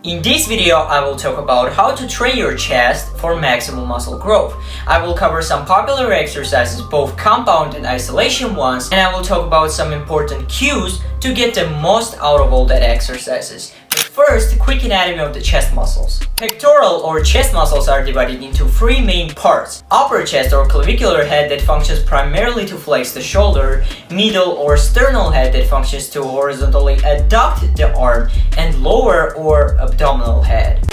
In this video, I will talk about how to train your chest for maximum muscle growth. I will cover some popular exercises, both compound and isolation ones, and I will talk about some important cues to get the most out of all that exercises. But first, quick anatomy of the chest muscles. Pectoral or chest muscles are divided into three main parts. Upper chest or clavicular head that functions primarily to flex the shoulder, middle or sternal head that functions to horizontally adduct the arm, and lower or abdominal head.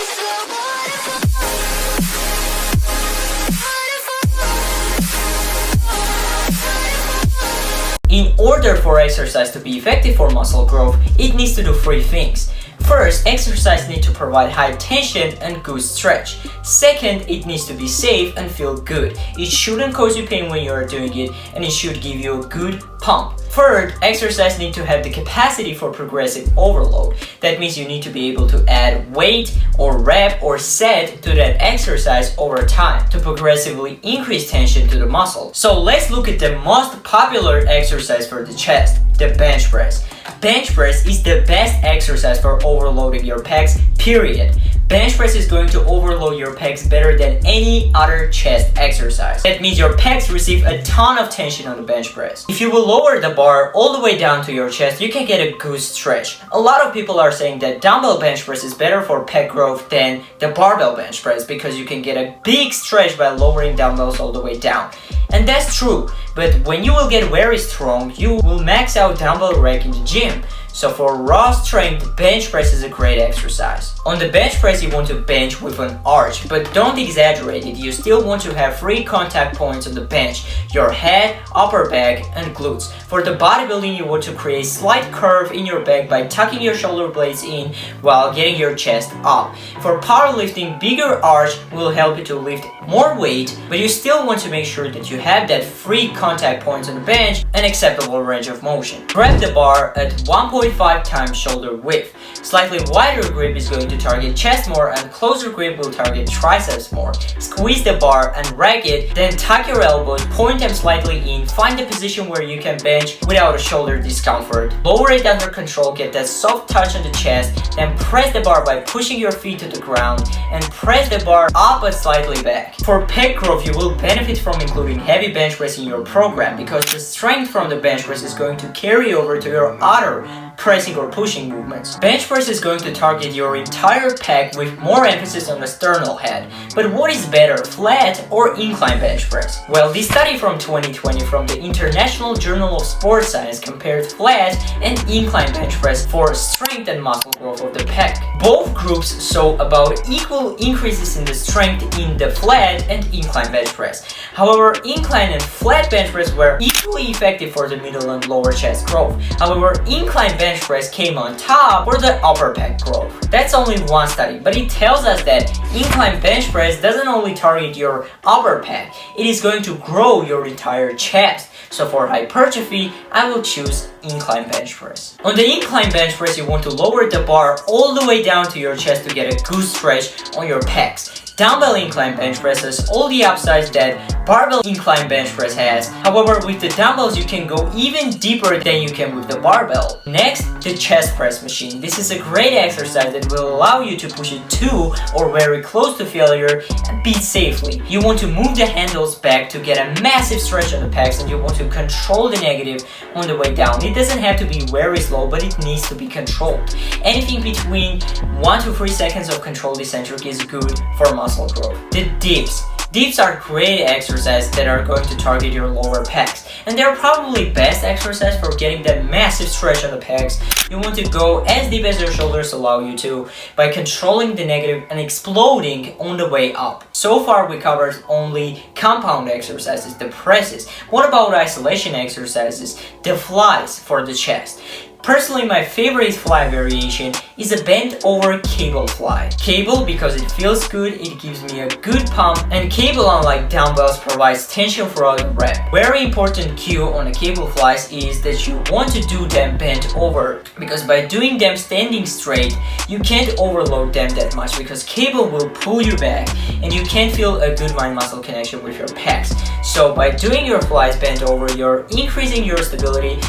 In order for exercise to be effective for muscle growth, it needs to do three things. First, exercise needs to provide high tension and good stretch. Second, it needs to be safe and feel good. It shouldn't cause you pain when you are doing it, and it should give you a good pump. Third, exercise needs to have the capacity for progressive overload. That means you need to be able to add weight or rep or set to that exercise over time to progressively increase tension to the muscle. So let's look at the most popular exercise for the chest, the bench press. Bench press is the best exercise for overloading your pecs, period. Bench press is going to overload your pecs better than any other chest exercise. That means your pecs receive a ton of tension on the bench press. If you will lower the bar all the way down to your chest, you can get a good stretch. A lot of people are saying that dumbbell bench press is better for pec growth than the barbell bench press because you can get a big stretch by lowering dumbbells all the way down. And that's true, but when you will get very strong, you will max out dumbbell rack in the gym. So for raw strength, bench press is a great exercise. On the bench press, you want to bench with an arch, but don't exaggerate it. You still want to have 3 contact points on the bench: your head, upper back, and glutes. For the bodybuilding, you want to create slight curve in your back by tucking your shoulder blades in while getting your chest up. For powerlifting, bigger arch will help you to lift more weight, but you still want to make sure that you have that 3 contact points on the bench and acceptable range of motion. Grab the bar at 1.5 times shoulder width. Slightly wider grip is going to target chest more, and closer grip will target triceps more. Squeeze the bar and rack it, then tuck your elbows, point them slightly in, find the position where you can bench without a shoulder discomfort. Lower it under control, get that soft touch on the chest, then press the bar by pushing your feet to the ground and press the bar up and slightly back. For pec growth, you will benefit from including heavy bench press in your program because the strength from the bench press is going to carry over to your other pressing or pushing movements. Bench press is going to target your entire pec with more emphasis on the sternal head. But what is better, flat or incline bench press? Well, this study from 2020 from the International Journal of Sports Science compared flat and incline bench press for strength and muscle growth of the pec. Both groups saw about equal increases in the strength in the flat and incline bench press. However, incline and flat bench press were equally effective for the middle and lower chest growth. However, incline bench press came on top for the upper pec growth. That's only one study, but it tells us that incline bench press doesn't only target your upper pec, it is going to grow your entire chest. So for hypertrophy, I will choose incline bench press. On the incline bench press, you want to lower the bar all the way down to your chest to get a good stretch on your pecs. Dumbbell incline bench press has all the upsides that barbell incline bench press has. However, with the dumbbells, you can go even deeper than you can with the barbell. Next, the chest press machine. This is a great exercise that will allow you to push it to or very close to failure and beat safely. You want to move the handles back to get a massive stretch on the pecs, and you want to control the negative on the way down. It doesn't have to be very slow, but it needs to be controlled. Anything between 1 to 3 seconds of controlled eccentric is good for muscle growth. The dips. Dips are great exercises that are going to target your lower pecs, and they're probably best exercise for getting that massive stretch on the pecs. You want to go as deep as your shoulders allow you to by controlling the negative and exploding on the way up. So far we covered only compound exercises, the presses. What about isolation exercises, the flies for the chest? Personally, my favorite fly variation is a bent over cable fly. Cable because it feels good, it gives me a good pump, and cable, unlike dumbbells, provides tension throughout the rep. Very important cue on the cable flies is that you want to do them bent over, because by doing them standing straight, you can't overload them that much because cable will pull you back and you can't feel a good mind-muscle connection with your pecs. So by doing your flies bent over, you're increasing your stability,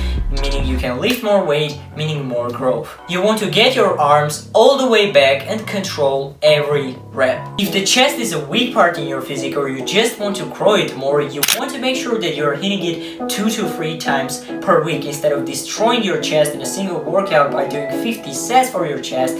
meaning you can lift more weight, meaning more growth. You want to get your arms all the way back and control every rep. If the chest is a weak part in your physique or you just want to grow it more, you want to make sure that you're hitting it 2 to 3 times per week instead of destroying your chest in a single workout by doing 50 sets for your chest.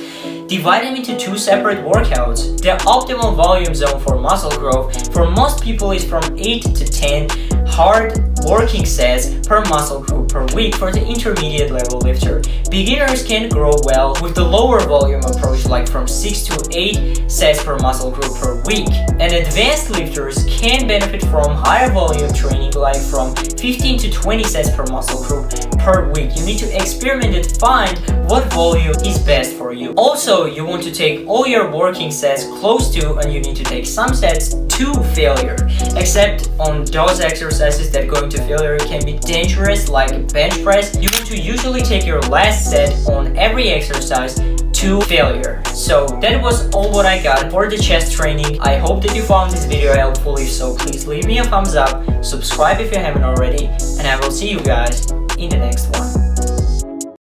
Divide them into 2 separate workouts. The optimal volume zone for muscle growth for most people is from 8 to 10 hard working sets per muscle group per week for the intermediate level lifter. Beginners can grow well with the lower volume approach, like from 6 to 8 sets per muscle group per week. And advanced lifters can benefit from higher volume training, like from 15 to 20 sets per muscle group per week. You need to experiment and find what volume is best for you. Also, you want to take all your working sets close to, and you need to take some sets to failure. Except on those exercises that going to failure can be dangerous, like bench press, you want to usually take your last set on every exercise to failure. So that was all what I got for the chest training. I hope that you found this video helpful. If so, please leave me a thumbs up, subscribe if you haven't already, and I will see you guys in the next